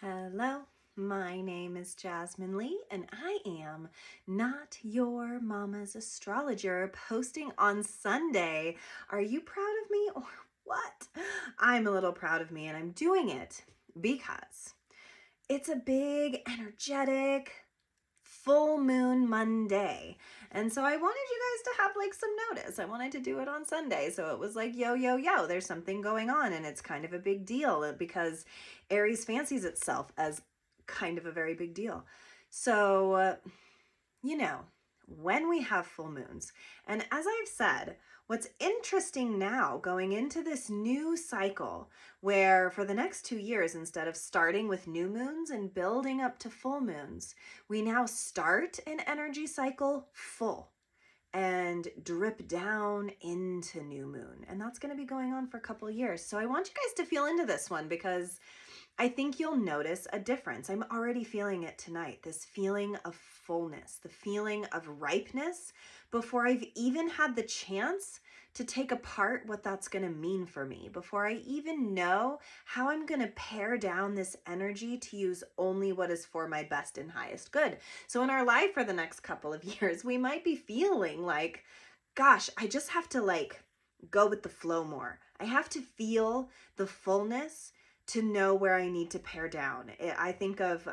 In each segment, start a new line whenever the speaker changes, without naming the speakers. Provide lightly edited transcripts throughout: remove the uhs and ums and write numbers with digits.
Hello, my name is Jasmine Lee, and I am Not Your Mama's Astrologer, posting on Sunday. Are you proud of me or what? I'm a little proud of me, and I'm doing it because it's a big, energetic, full moon Monday. And so I wanted you guys to have like some notice. I wanted to do it on Sunday. So it was like, yo, yo, yo, there's something going on. And it's kind of a big deal because Aries fancies itself as kind of a very big deal. So, you know, when we have full moons, and as I've said, what's interesting now going into this new cycle where for the next 2 years, instead of starting with new moons and building up to full moons, we now start an energy cycle full and drip down into new moon. And that's going to be going on for a couple of years. So I want you guys to feel into this one because I think you'll notice a difference. I'm already feeling it tonight, this feeling of fullness, the feeling of ripeness before I've even had the chance to take apart what that's going to mean for me, before I even know how I'm going to pare down this energy to use only what is for my best and highest good. So in our life for the next couple of years, we might be feeling like, gosh, I just have to go with the flow more. I have to feel the fullness to know where I need to pare down. I think of,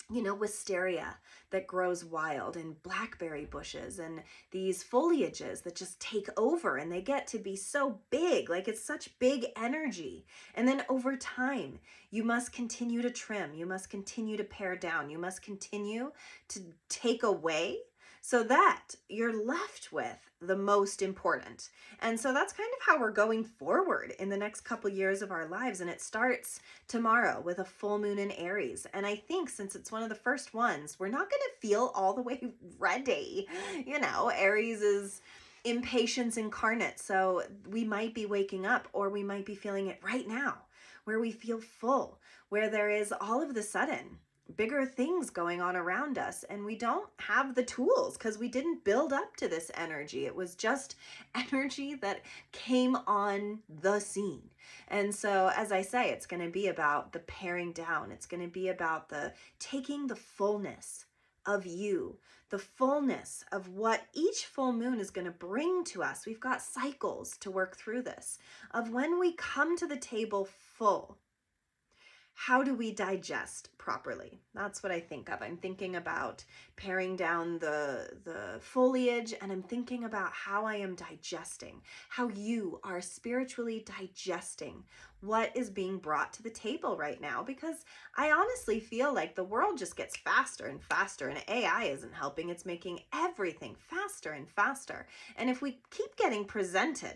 wisteria that grows wild and blackberry bushes and these foliages that just take over and they get to be so big, like it's such big energy. And then over time, you must continue to trim, you must continue to pare down, you must continue to take away so that you're left with the most important. And so that's kind of how we're going forward in the next couple years of our lives. And it starts tomorrow with a full moon in Aries. And I think since it's one of the first ones, we're not going to feel all the way ready. Aries is impatience incarnate. So we might be waking up or we might be feeling it right now where we feel full, where there is all of the sudden bigger things going on around us and we don't have the tools because we didn't build up to this energy. It was just energy that came on the scene. And so as I say, it's going to be about the paring down. It's going to be about the taking the fullness of you, the fullness of what each full moon is going to bring to us. We've got cycles to work through this of when we come to the table full. How do we digest properly? That's what I think of. I'm thinking about paring down the foliage, and I'm thinking about how I am digesting, how you are spiritually digesting what is being brought to the table right now, because I honestly feel like the world just gets faster and faster, and AI isn't helping. It's making everything faster and faster. And if we keep getting presented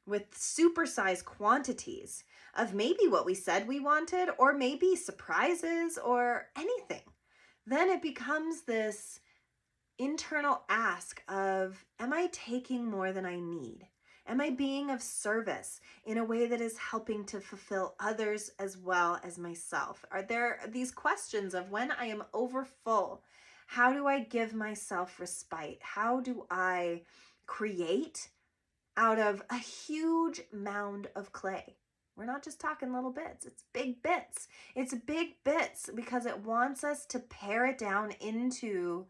with supersized quantities of maybe what we said we wanted, or maybe surprises or anything, then it becomes this internal ask of, am I taking more than I need? Am I being of service in a way that is helping to fulfill others as well as myself? Are there these questions of when I am over full, how do I give myself respite? How do I create out of a huge mound of clay? We're not just talking little bits, it's big bits. It's big bits because it wants us to pare it down into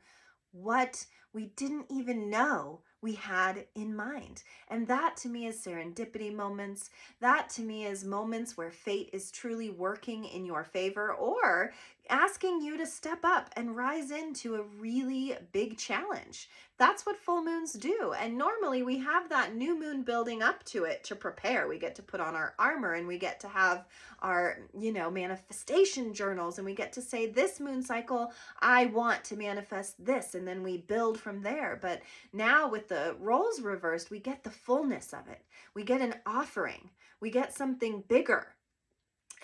what we didn't even know we had in mind. And that to me is serendipity moments. That to me is moments where fate is truly working in your favor or asking you to step up and rise into a really big challenge. That's what full moons do. And normally we have that new moon building up to it to prepare. We get to put on our armor and we get to have our, manifestation journals, and we get to say, this moon cycle, I want to manifest this. And then we build from there. But now with the roles reversed, we get the fullness of it. We get an offering. We get something bigger.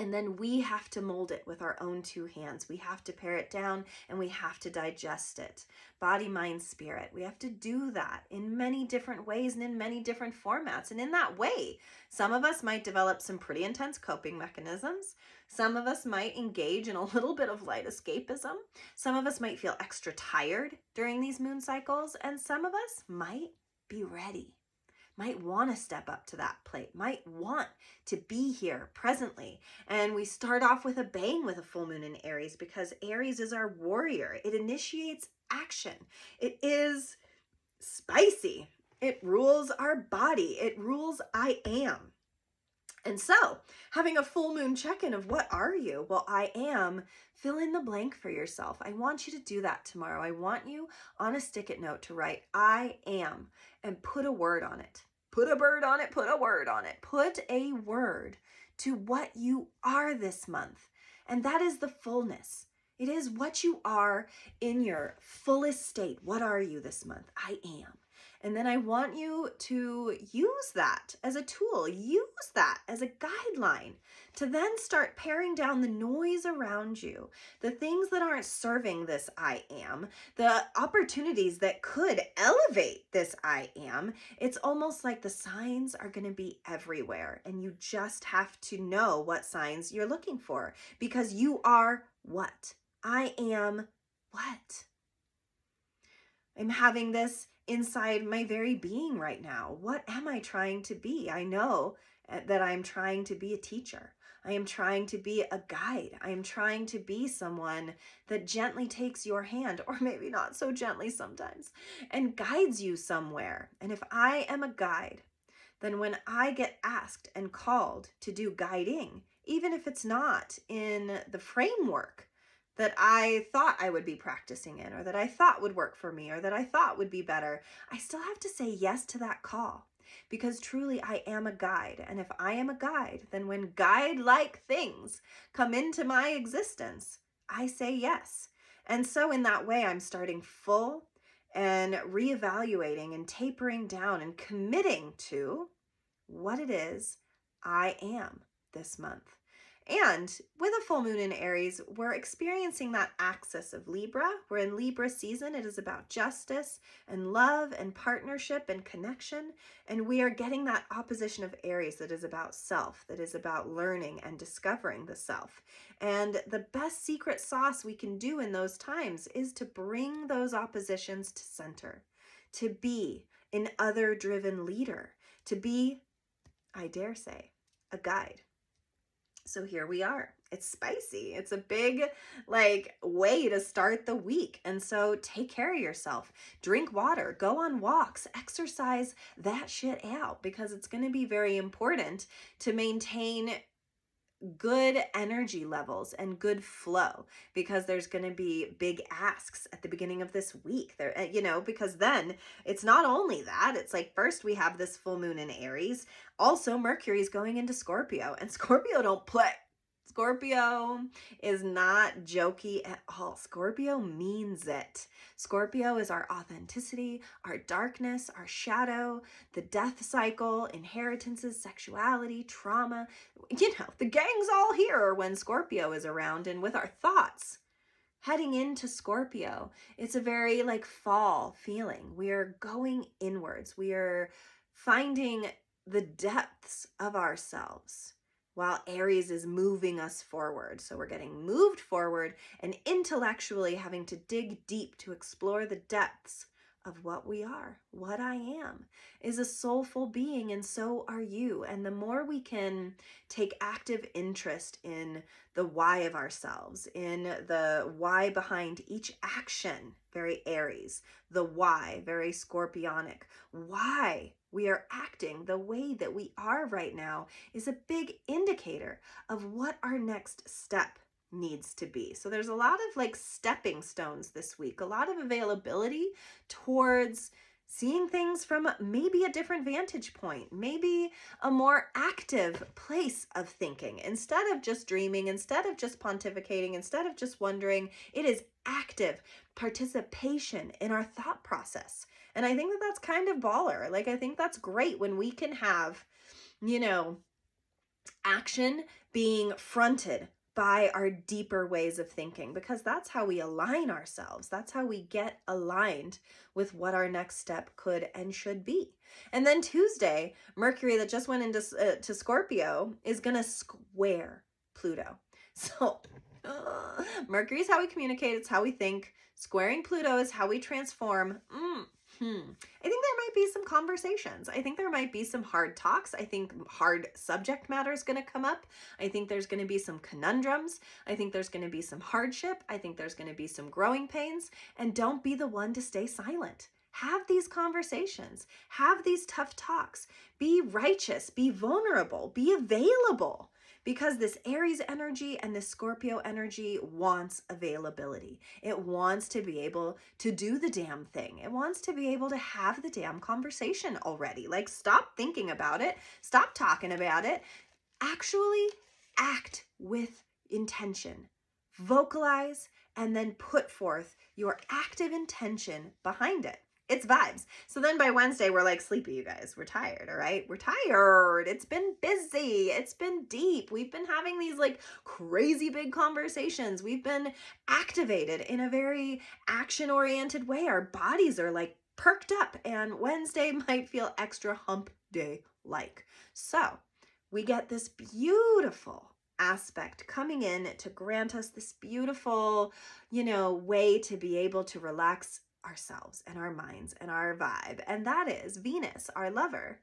And then we have to mold it with our own two hands. We have to pare it down and we have to digest it. Body, mind, spirit. We have to do that in many different ways and in many different formats. And in that way, some of us might develop some pretty intense coping mechanisms. Some of us might engage in a little bit of light escapism. Some of us might feel extra tired during these moon cycles. And some of us might be ready. might want to step up to that plate, might want to be here presently. And we start off with a bang with a full moon in Aries, because Aries is our warrior. It initiates action. It is spicy. It rules our body. It rules I am. And so, having a full moon check-in of what are you? Well, I am, fill in the blank for yourself. I want you to do that tomorrow. I want you on a stick-it note to write I am and put a word on it. Put a bird on it, put a word on it. Put a word to what you are this month. And that is the fullness. It is what you are in your fullest state. What are you this month? I am. And then I want you to use that as a tool, use that as a guideline to then start paring down the noise around you, the things that aren't serving this I am, the opportunities that could elevate this I am. It's almost like the signs are going to be everywhere, and you just have to know what signs you're looking for, because you are what? I am what? I'm having this inside my very being right now. What am I trying to be? I know that I'm trying to be a teacher. I am trying to be a guide. I am trying to be someone that gently takes your hand, or maybe not so gently sometimes, and guides you somewhere. And if I am a guide, then when I get asked and called to do guiding, even if it's not in the framework that I thought I would be practicing in, or that I thought would work for me, or that I thought would be better, I still have to say yes to that call, because truly I am a guide. And if I am a guide, then when guide-like things come into my existence, I say yes. And so in that way, I'm starting full and reevaluating and tapering down and committing to what it is I am this month. And with a full moon in Aries, we're experiencing that axis of Libra. We're in Libra season. It is about justice and love and partnership and connection. And we are getting that opposition of Aries that is about self, that is about learning and discovering the self. And the best secret sauce we can do in those times is to bring those oppositions to center, to be an other-driven leader, to be, I dare say, a guide. So here we are. It's spicy. It's a big way to start the week. And so take care of yourself. Drink water, go on walks, exercise that shit out, because it's going to be very important to maintain good energy levels and good flow, because there's going to be big asks at the beginning of this week there, because then it's not only that, it's like, first we have this full moon in Aries. Also, Mercury is going into Scorpio, and Scorpio don't play. Scorpio is not jokey at all. Scorpio means it. Scorpio is our authenticity, our darkness, our shadow, the death cycle, inheritances, sexuality, trauma. The gang's all here when Scorpio is around. And with our thoughts heading into Scorpio, it's a very fall feeling. We are going inwards. We are finding the depths of ourselves, while Aries is moving us forward. So we're getting moved forward and intellectually having to dig deep to explore the depths of what we are. What I am is a soulful being, and so are you. And the more we can take active interest in the why of ourselves, in the why behind each action, very Aries, the why, very Scorpionic, why we are acting the way that we are right now is a big indicator of what our next step needs to be. So there's a lot of stepping stones this week, a lot of availability towards seeing things from maybe a different vantage point, maybe a more active place of thinking. Instead of just dreaming, instead of just pontificating, instead of just wondering, it is active participation in our thought process. And I think that that's kind of baller. I think that's great when we can have, action being fronted by our deeper ways of thinking, because that's how we align ourselves. That's how we get aligned with what our next step could and should be. And then Tuesday, Mercury, that just went into to Scorpio, is going to square Pluto. So Mercury is how we communicate. It's how we think. Squaring Pluto is how we transform. I think there might be some conversations. I think there might be some hard talks. I think hard subject matter is going to come up. I think there's going to be some conundrums. I think there's going to be some hardship. I think there's going to be some growing pains. And don't be the one to stay silent. Have these conversations. Have these tough talks. Be righteous. Be vulnerable. Be available. Because this Aries energy and this Scorpio energy wants availability. It wants to be able to do the damn thing. It wants to be able to have the damn conversation already. Like, stop thinking about it. Stop talking about it. Actually act with intention. Vocalize and then put forth your active intention behind it. It's vibes. So then by Wednesday, we're like sleepy, you guys. We're tired, all right? We're tired. It's been busy. It's been deep. We've been having these like crazy big conversations. We've been activated in a very action-oriented way. Our bodies are like perked up, and Wednesday might feel extra hump day-like. So we get this beautiful aspect coming in to grant us this beautiful, way to be able to relax ourselves and our minds and our vibe. And that is Venus, our lover,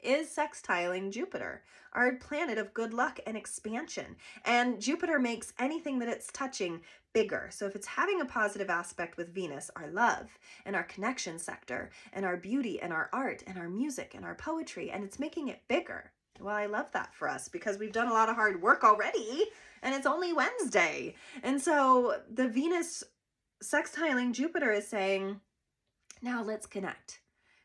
is sextiling Jupiter, our planet of good luck and expansion. And Jupiter makes anything that it's touching bigger. So if it's having a positive aspect with Venus, our love and our connection sector and our beauty and our art and our music and our poetry, and it's making it bigger. Well, I love that for us because we've done a lot of hard work already and it's only Wednesday. And so the Venus sextiling Jupiter is saying, now let's connect.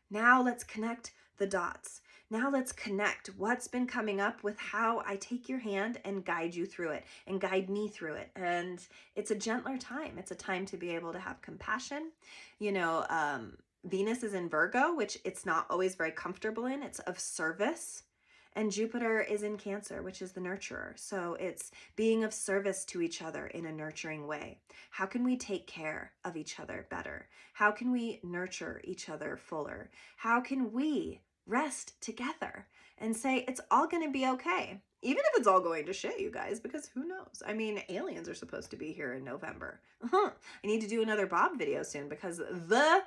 Now let's connect the dots. Now let's connect what's been coming up with how I take your hand and guide you through it and guide me through it. And it's a gentler time. It's a time to be able to have compassion. Venus is in Virgo, which it's not always very comfortable in. It's of service. And Jupiter is in Cancer, which is the nurturer. So it's being of service to each other in a nurturing way. How can we take care of each other better? How can we nurture each other fuller? How can we rest together and say it's all going to be okay? Even if it's all going to shit, you guys, because who knows? I mean, aliens are supposed to be here in November. I need to do another Bob video soon because the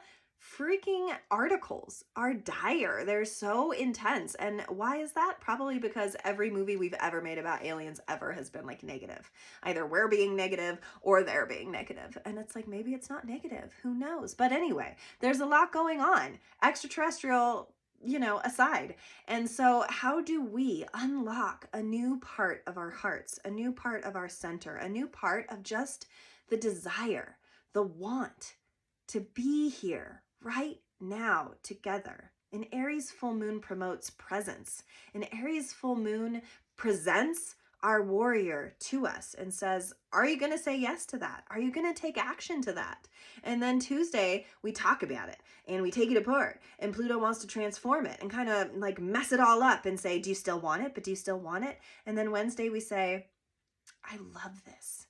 freaking articles are dire. They're so intense. And why is that? Probably because every movie we've ever made about aliens ever has been like negative. Either we're being negative or they're being negative. And it's like, maybe it's not negative. Who knows? But anyway, there's a lot going on. Extraterrestrial, aside. And so how do we unlock a new part of our hearts, a new part of our center, a new part of just the desire, the want to be here right now together? An Aries full moon promotes presence. An Aries full moon presents our warrior to us and says, are you going to say yes to that? Are you going to take action to that? And then Tuesday, we talk about it and we take it apart, and Pluto wants to transform it and kind of like mess it all up and say, do you still want it? But do you still want it? And then Wednesday we say, I love this.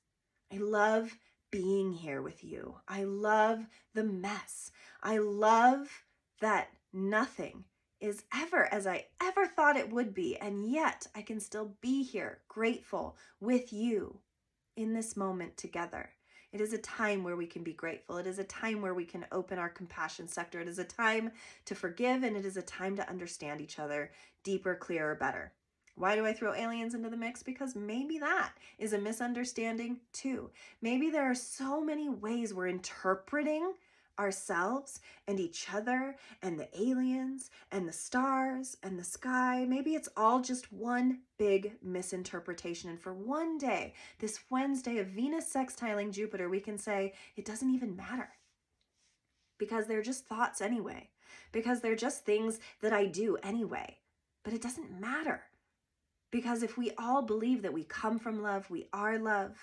I love being here with you. I love the mess. I love that nothing is ever as I ever thought it would be, and yet I can still be here, grateful with you in this moment together. It is a time where we can be grateful. It is a time where we can open our compassion sector. It is a time to forgive, and it is a time to understand each other deeper, clearer, better. Why do I throw aliens into the mix? Because maybe that is a misunderstanding too. Maybe there are so many ways we're interpreting ourselves and each other and the aliens and the stars and the sky. Maybe it's all just one big misinterpretation. And for one day, this Wednesday of Venus sextiling Jupiter, we can say it doesn't even matter because they're just thoughts anyway, because they're just things that I do anyway. But it doesn't matter. Because if we all believe that we come from love, we are love,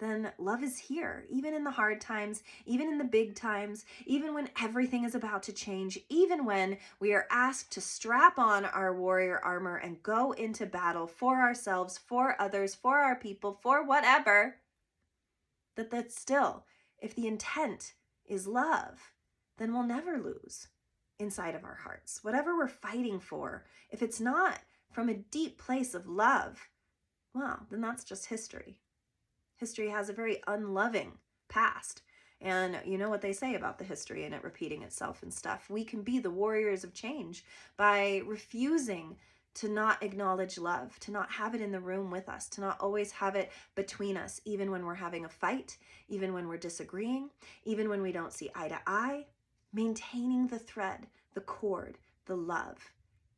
then love is here, even in the hard times, even in the big times, even when everything is about to change, even when we are asked to strap on our warrior armor and go into battle for ourselves, for others, for our people, for whatever, that's still, if the intent is love, then we'll never lose inside of our hearts. Whatever we're fighting for, if it's not from a deep place of love, well, then that's just history. History has a very unloving past, And you know what they say about the history and it repeating itself and stuff. We can be the warriors of change by refusing to not acknowledge love, to not have it in the room with us, to not always have it between us, even when we're having a fight, even when we're disagreeing, even when we don't see eye to eye. Maintaining the thread, the cord, the love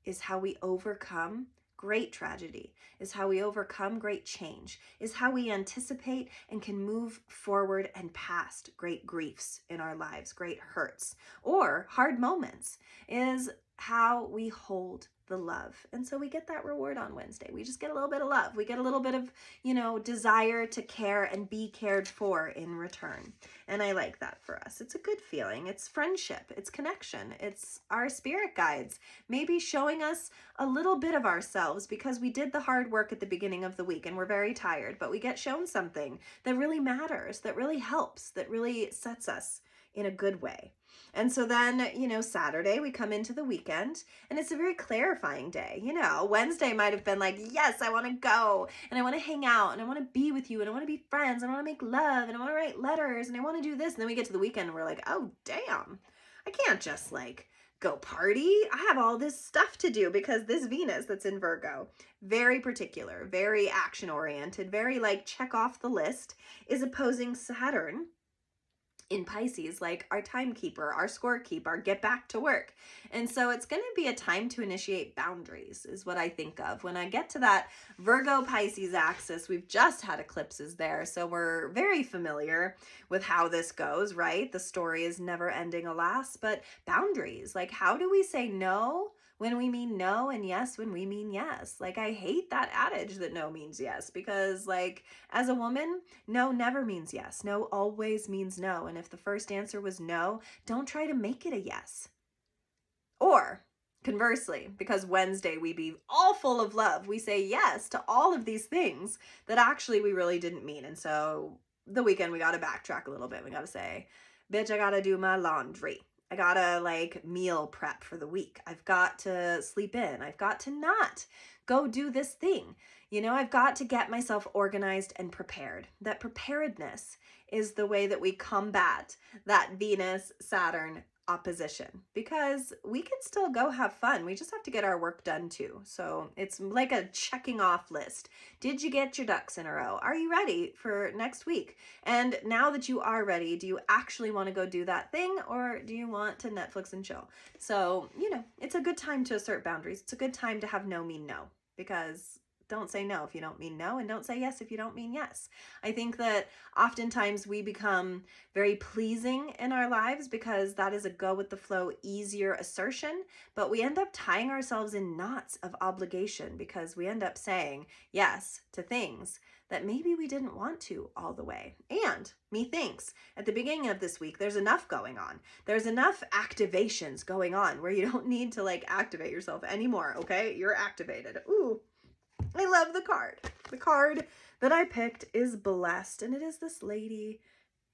is how we overcome great tragedy, is how we overcome great change, is how we anticipate and can move forward and past great griefs in our lives, great hurts, or hard moments, is how we hold the love. And so we get that reward on Wednesday. We just get a little bit of love. We get a little bit of, desire to care and be cared for in return. And I like that for us. It's a good feeling. It's friendship. It's connection. It's our spirit guides maybe showing us a little bit of ourselves because we did the hard work at the beginning of the week and we're very tired, but we get shown something that really matters, that really helps, that really sets us in a good way. And so then, Saturday we come into the weekend and it's a very clarifying day. Wednesday might have been like, yes, I want to go and I want to hang out and I want to be with you and I want to be friends and I want to make love and I want to write letters and I want to do this. And then we get to the weekend and we're like, oh, damn, I can't just go party. I have all this stuff to do because this Venus that's in Virgo, very particular, very action oriented, very check off the list, is opposing Saturn in Pisces, like our timekeeper, our scorekeeper, our get back to work. And so it's going to be a time to initiate boundaries is what I think of. When I get to that Virgo Pisces axis, we've just had eclipses there. So we're very familiar with how this goes, right? The story is never ending, alas, but boundaries, how do we say no when we mean no and yes when we mean yes? I hate that adage that no means yes because as a woman, no never means yes. No always means no. And if the first answer was no, don't try to make it a yes. Or conversely, because Wednesday we be all full of love, we say yes to all of these things that actually we really didn't mean. And so the weekend we got to backtrack a little bit. We got to say, bitch, I got to do my laundry. I gotta meal prep for the week. I've got to sleep in. I've got to not go do this thing. I've got to get myself organized and prepared. That preparedness is the way that we combat that Venus-Saturn opposition because we can still go have fun. We just have to get our work done too. So it's like a checking off list. Did you get your ducks in a row? Are you ready for next week? And now that you are ready, do you actually want to go do that thing or do you want to Netflix and chill? So, it's a good time to assert boundaries. It's a good time to have no mean no because don't say no if you don't mean no, and don't say yes if you don't mean yes. I think that oftentimes we become very pleasing in our lives because that is a go with the flow, easier assertion, but we end up tying ourselves in knots of obligation because we end up saying yes to things that maybe we didn't want to all the way. And methinks at the beginning of this week, there's enough going on. There's enough activations going on where you don't need to activate yourself anymore, okay? You're activated. Ooh. I love the card. The card that I picked is Blessed, and it is this lady.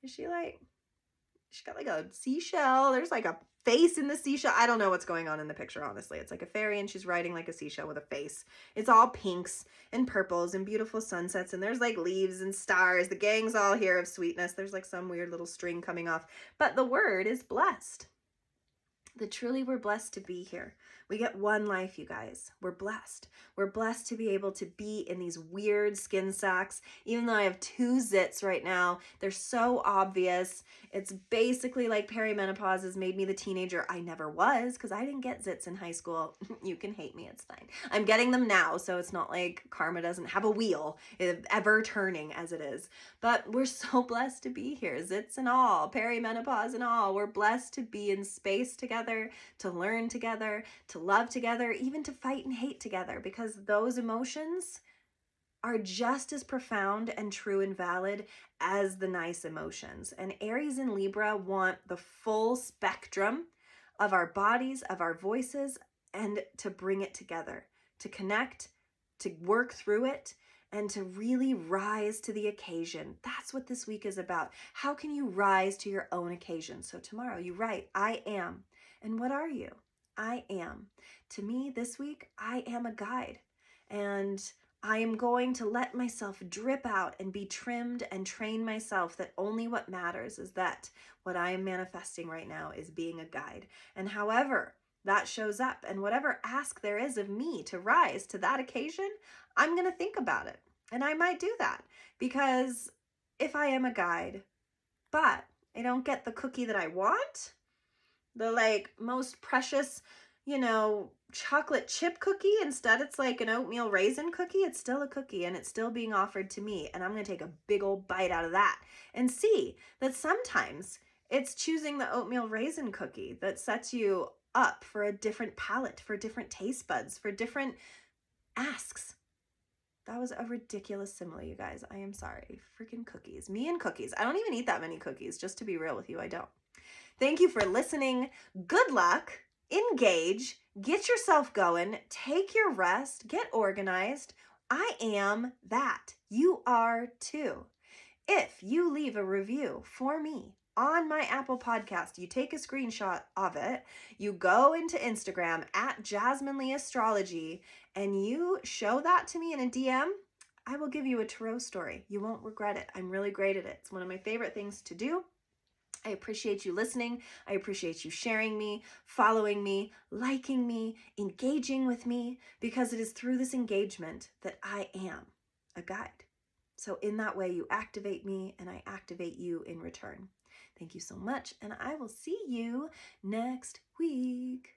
Is she she's got a seashell. There's a face in the seashell. I don't know what's going on in the picture, honestly. It's like a fairy, and she's riding a seashell with a face. It's all pinks and purples and beautiful sunsets, and there's leaves and stars. The gang's all here of sweetness. There's some weird little string coming off. But the word is blessed. That truly we're blessed to be here. We get one life, you guys. We're blessed. We're blessed to be able to be in these weird skin sacks. Even though I have 2 zits right now, they're so obvious. It's basically like perimenopause has made me the teenager I never was because I didn't get zits in high school. You can hate me, it's fine. I'm getting them now, so it's not like karma doesn't have a wheel, ever turning as it is. But we're so blessed to be here, zits and all, perimenopause and all. We're blessed to be in space together, to learn together, to love together, even to fight and hate together, because those emotions are just as profound and true and valid as the nice emotions. And Aries and Libra want the full spectrum of our bodies, of our voices, and to bring it together, to connect, to work through it, and to really rise to the occasion. That's what this week is about. How can you rise to your own occasion? So tomorrow you write, I am. And what are you? I am. To me, this week, I am a guide. And I am going to let myself drip out and be trimmed and train myself that only what matters is that what I am manifesting right now is being a guide. And however that shows up and whatever ask there is of me to rise to that occasion, I'm going to think about it. And I might do that because if I am a guide, but I don't get the cookie that I want, the like most precious, chocolate chip cookie. Instead, it's like an oatmeal raisin cookie. It's still a cookie and it's still being offered to me. And I'm going to take a big old bite out of that and see that sometimes it's choosing the oatmeal raisin cookie that sets you up for a different palate, for different taste buds, for different asks. That was a ridiculous simile, you guys. I am sorry. Freaking cookies. Me and cookies. I don't even eat that many cookies, just to be real with you. I don't. Thank you for listening. Good luck. Engage. Get yourself going. Take your rest. Get organized. I am that. You are too. If you leave a review for me on my Apple podcast, you take a screenshot of it, you go into Instagram at Jasmine Lee Astrology, and you show that to me in a DM, I will give you a tarot story. You won't regret it. I'm really great at it. It's one of my favorite things to do. I appreciate you listening. I appreciate you sharing me, following me, liking me, engaging with me, because it is through this engagement that I am a guide. So in that way, you activate me and I activate you in return. Thank you so much, and I will see you next week.